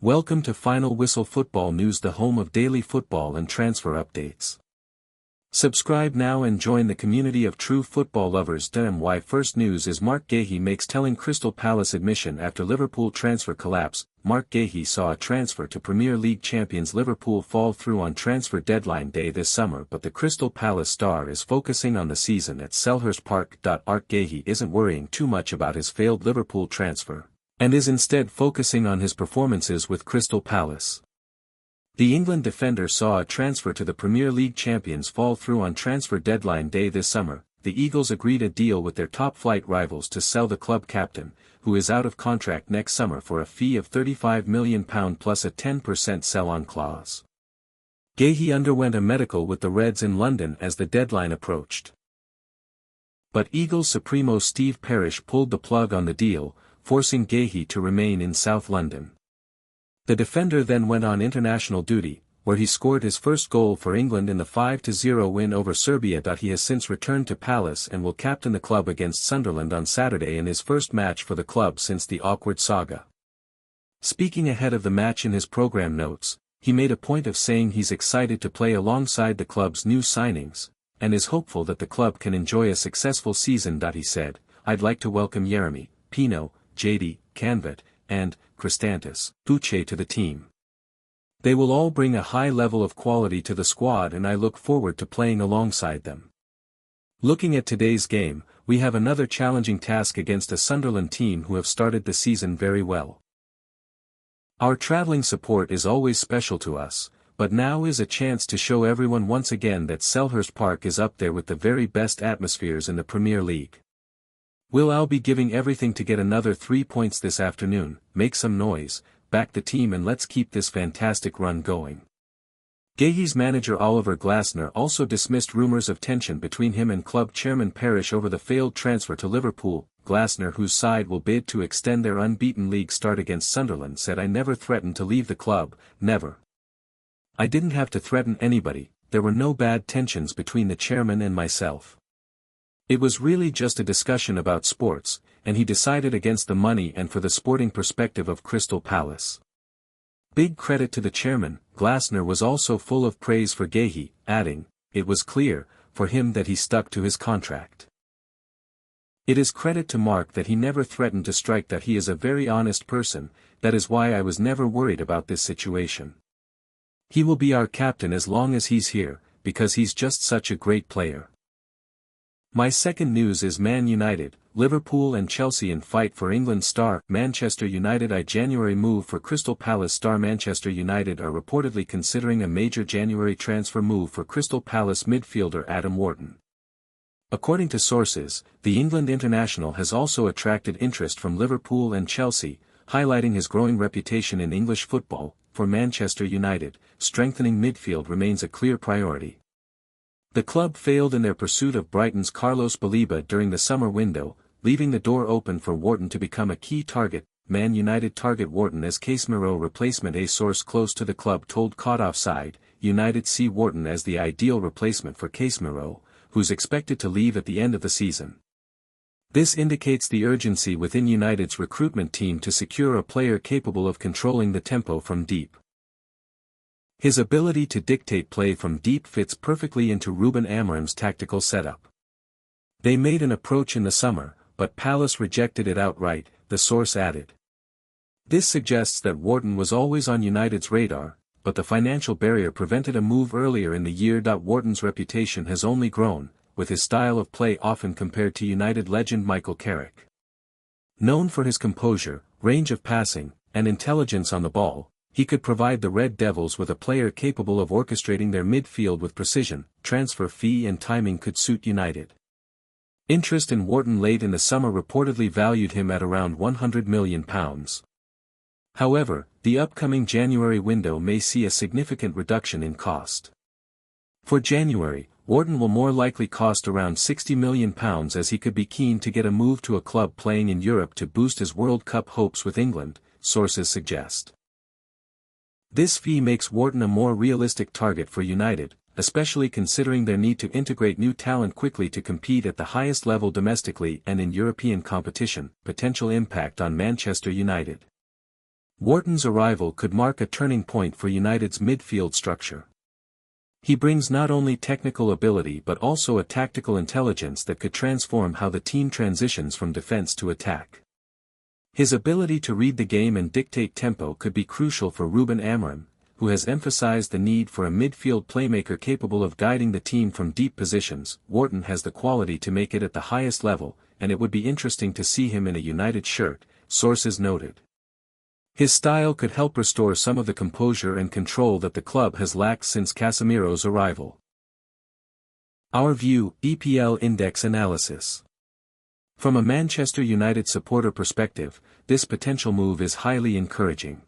Welcome to Final Whistle Football News, the home of daily football and transfer updates. Subscribe now and join the community of true football lovers. My first news is Marc Guehi makes telling Crystal Palace admission after Liverpool transfer collapse. Marc Guehi saw a transfer to Premier League champions Liverpool fall through on transfer deadline day this summer, but the Crystal Palace star is focusing on the season at Selhurst Park. Marc Guehi isn't worrying too much about his failed Liverpool transfer, and is instead focusing on his performances with Crystal Palace. The England defender saw a transfer to the Premier League champions fall through on transfer deadline day this summer. The Eagles agreed a deal with their top-flight rivals to sell the club captain, who is out of contract next summer, for a fee of £35 million plus a 10% sell-on clause. Guehi underwent a medical with the Reds in London as the deadline approached. But Eagles Supremo Steve Parish pulled the plug on the deal, forcing Guehi to remain in South London. The defender then went on international duty, where he scored his first goal for England in the 5-0 win over Serbia. He has since returned to Palace and will captain the club against Sunderland on Saturday in his first match for the club since the awkward saga. Speaking ahead of the match in his program notes, he made a point of saying he's excited to play alongside the club's new signings, and is hopeful that the club can enjoy a successful season. He said, "I'd like to welcome Jeremy, Pino, JD, Canvet, and Cristantis Buche to the team. They will all bring a high level of quality to the squad and I look forward to playing alongside them. Looking at today's game, we have another challenging task against a Sunderland team who have started the season very well. Our travelling support is always special to us, but now is a chance to show everyone once again that Selhurst Park is up there with the very best atmospheres in the Premier League. I'll be giving everything to get another 3 points this afternoon, make some noise, back the team and let's keep this fantastic run going." Guehi's manager Oliver Glasner also dismissed rumours of tension between him and club chairman Parish over the failed transfer to Liverpool. Glasner, whose side will bid to extend their unbeaten league start against Sunderland, said, "I never threatened to leave the club, never. I didn't have to threaten anybody, there were no bad tensions between the chairman and myself. It was really just a discussion about sports, and he decided against the money and for the sporting perspective of Crystal Palace." Big credit to the chairman. Glasner was also full of praise for Guehi, adding, "It was clear, for him, that he stuck to his contract. It is credit to Marc that he never threatened to strike, that he is a very honest person, that is why I was never worried about this situation. He will be our captain as long as he's here, because he's just such a great player." My second news is Man United, Liverpool and Chelsea in fight for England star. Manchester United January move for Crystal Palace star. Manchester United are reportedly considering a major January transfer move for Crystal Palace midfielder Adam Wharton. According to sources, the England international has also attracted interest from Liverpool and Chelsea, highlighting his growing reputation in English football. For Manchester United, strengthening midfield remains a clear priority. The club failed in their pursuit of Brighton's Carlos Baleba during the summer window, leaving the door open for Wharton to become a key target. Man United target Wharton as Casemiro replacement. A source close to the club told Caught Offside, United see Wharton as the ideal replacement for Casemiro, who's expected to leave at the end of the season. This indicates the urgency within United's recruitment team to secure a player capable of controlling the tempo from deep. His ability to dictate play from deep fits perfectly into Ruben Amorim's tactical setup. They made an approach in the summer, but Palace rejected it outright, the source added. This suggests that Wharton was always on United's radar, but the financial barrier prevented a move earlier in the year. Wharton's reputation has only grown, with his style of play often compared to United legend Michael Carrick. Known for his composure, range of passing, and intelligence on the ball, he could provide the Red Devils with a player capable of orchestrating their midfield with precision. Transfer fee and timing could suit United. Interest in Wharton late in the summer reportedly valued him at around £100 million. However, the upcoming January window may see a significant reduction in cost. For January, Wharton will more likely cost around £60 million, as he could be keen to get a move to a club playing in Europe to boost his World Cup hopes with England, sources suggest. This fee makes Wharton a more realistic target for United, especially considering their need to integrate new talent quickly to compete at the highest level domestically and in European competition. Potential impact on Manchester United. Wharton's arrival could mark a turning point for United's midfield structure. He brings not only technical ability but also a tactical intelligence that could transform how the team transitions from defense to attack. His ability to read the game and dictate tempo could be crucial for Ruben Amorim, who has emphasized the need for a midfield playmaker capable of guiding the team from deep positions. Wharton has the quality to make it at the highest level, and it would be interesting to see him in a United shirt, sources noted. His style could help restore some of the composure and control that the club has lacked since Casemiro's arrival. Our view, EPL Index Analysis. From a Manchester United supporter perspective, this potential move is highly encouraging.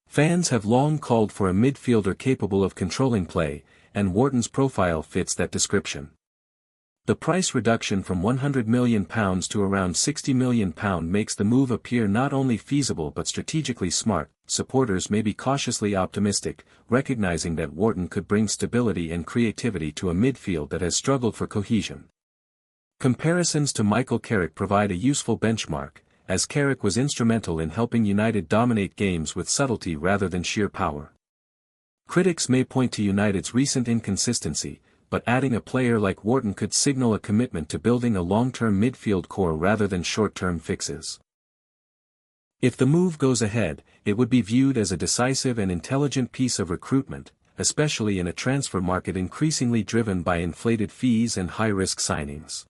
Fans have long called for a midfielder capable of controlling play, and Wharton's profile fits that description. The price reduction from £100 million to around £60 million makes the move appear not only feasible but strategically smart. Supporters may be cautiously optimistic, recognizing that Wharton could bring stability and creativity to a midfield that has struggled for cohesion. Comparisons to Michael Carrick provide a useful benchmark, as Carrick was instrumental in helping United dominate games with subtlety rather than sheer power. Critics may point to United's recent inconsistency, but adding a player like Wharton could signal a commitment to building a long-term midfield core rather than short-term fixes. If the move goes ahead, it would be viewed as a decisive and intelligent piece of recruitment, especially in a transfer market increasingly driven by inflated fees and high-risk signings.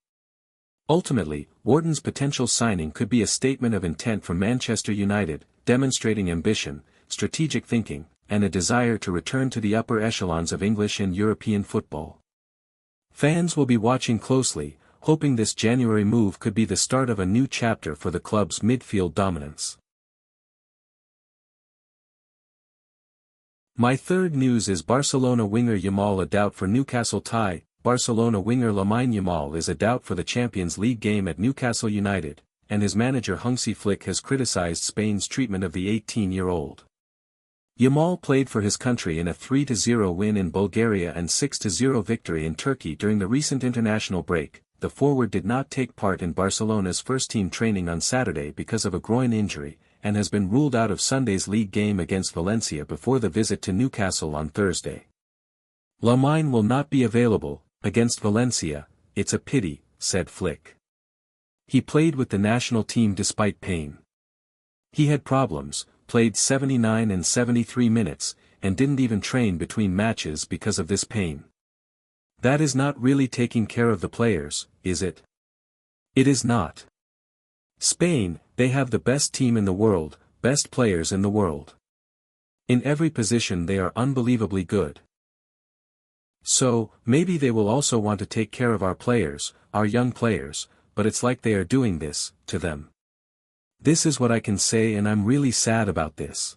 Ultimately, Wharton's potential signing could be a statement of intent from Manchester United, demonstrating ambition, strategic thinking, and a desire to return to the upper echelons of English and European football. Fans will be watching closely, hoping this January move could be the start of a new chapter for the club's midfield dominance. My third news is Barcelona winger Yamal a doubt for Newcastle tie. Barcelona winger Lamine Yamal is a doubt for the Champions League game at Newcastle United, and his manager Hansi Flick has criticized Spain's treatment of the 18-year-old. Yamal played for his country in a 3-0 win in Bulgaria and 6-0 victory in Turkey during the recent international break. The forward did not take part in Barcelona's first-team training on Saturday because of a groin injury, and has been ruled out of Sunday's league game against Valencia before the visit to Newcastle on Thursday. Lamine will not be available against Valencia. It's a pity, said Flick. He played with the national team despite pain. He had problems, played 79 and 73 minutes, and didn't even train between matches because of this pain. That is not really taking care of the players, is it? It is not. Spain, they have the best team in the world, best players in the world. In every position they are unbelievably good. So, maybe they will also want to take care of our players, our young players, but it's like they are doing this to them. This is what I can say, and I'm really sad about this.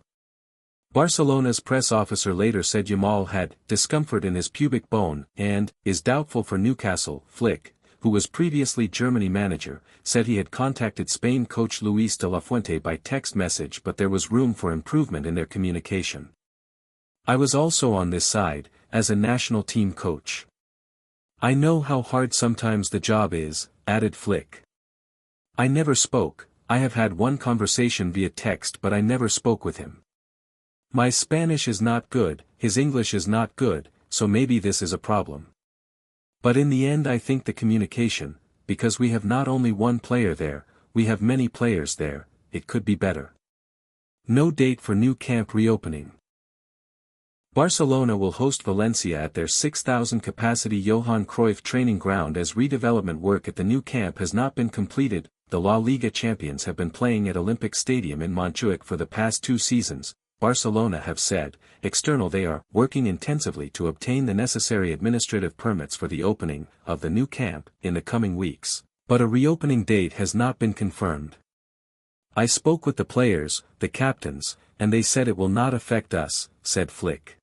Barcelona's press officer later said Yamal had discomfort in his pubic bone and is doubtful for Newcastle. Flick, who was previously Germany manager, said he had contacted Spain coach Luis de la Fuente by text message, but there was room for improvement in their communication. I was also on this side, as a national team coach. I know how hard sometimes the job is, added Flick. I never spoke. I have had one conversation via text, but I never spoke with him. My Spanish is not good, his English is not good, so maybe this is a problem. But in the end I think the communication, because we have not only one player there, we have many players there, it could be better. No date for new camp reopening. Barcelona will host Valencia at their 6,000-capacity Johan Cruyff training ground as redevelopment work at the new camp has not been completed. The La Liga champions have been playing at Olympic Stadium in Montjuic for the past 2 seasons, Barcelona have said. External they are working intensively to obtain the necessary administrative permits for the opening of the new camp in the coming weeks, but a reopening date has not been confirmed. I spoke with the players, the captains, and they said it will not affect us, said Flick.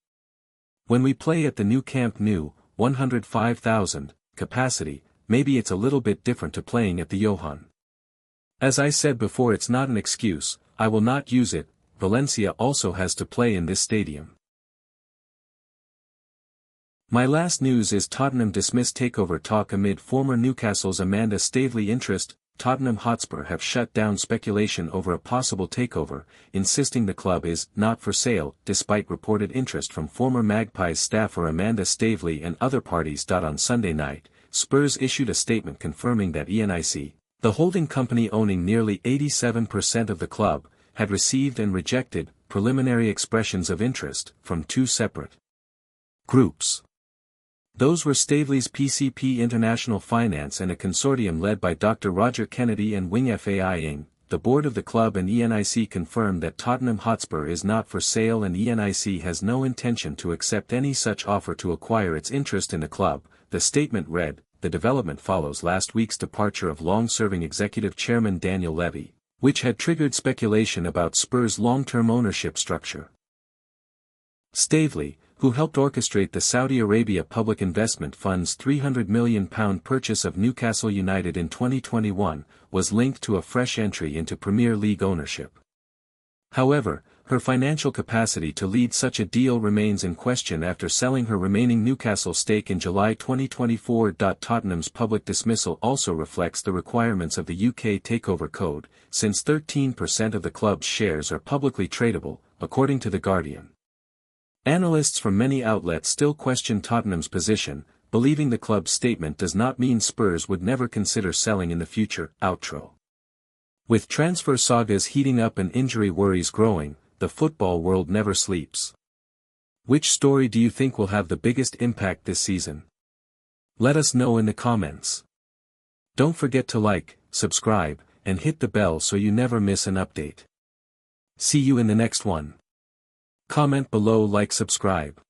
When we play at the new Camp Nou, 105,000 capacity, maybe it's a little bit different to playing at the Johan. As I said before, it's not an excuse, I will not use it. Valencia also has to play in this stadium. My last news is Tottenham dismissed takeover talk amid former Newcastle's Amanda Staveley interest. Tottenham Hotspur have shut down speculation over a possible takeover, insisting the club is not for sale, despite reported interest from former Magpies staffer Amanda Staveley and other parties. On Sunday night, Spurs issued a statement confirming that ENIC, the holding company owning nearly 87% of the club, had received and rejected preliminary expressions of interest from two separate groups. Those were Staveley's PCP International Finance and a consortium led by Dr. Roger Kennedy and Wing FAI Inc. The board of the club and ENIC confirmed that Tottenham Hotspur is not for sale and ENIC has no intention to accept any such offer to acquire its interest in the club. The statement read, "The development follows last week's departure of long-serving executive chairman Daniel Levy, which had triggered speculation about Spurs' long-term ownership structure." Staveley, who helped orchestrate the Saudi Arabia Public Investment Fund's £300 million purchase of Newcastle United in 2021, was linked to a fresh entry into Premier League ownership. However, her financial capacity to lead such a deal remains in question after selling her remaining Newcastle stake in July 2024. Tottenham's public dismissal also reflects the requirements of the UK Takeover Code, since 13% of the club's shares are publicly tradable, according to The Guardian. Analysts from many outlets still question Tottenham's position, believing the club's statement does not mean Spurs would never consider selling in the future. Outro. With transfer sagas heating up and injury worries growing, the football world never sleeps. Which story do you think will have the biggest impact this season? Let us know in the comments. Don't forget to like, subscribe, and hit the bell so you never miss an update. See you in the next one. Comment below, like, subscribe.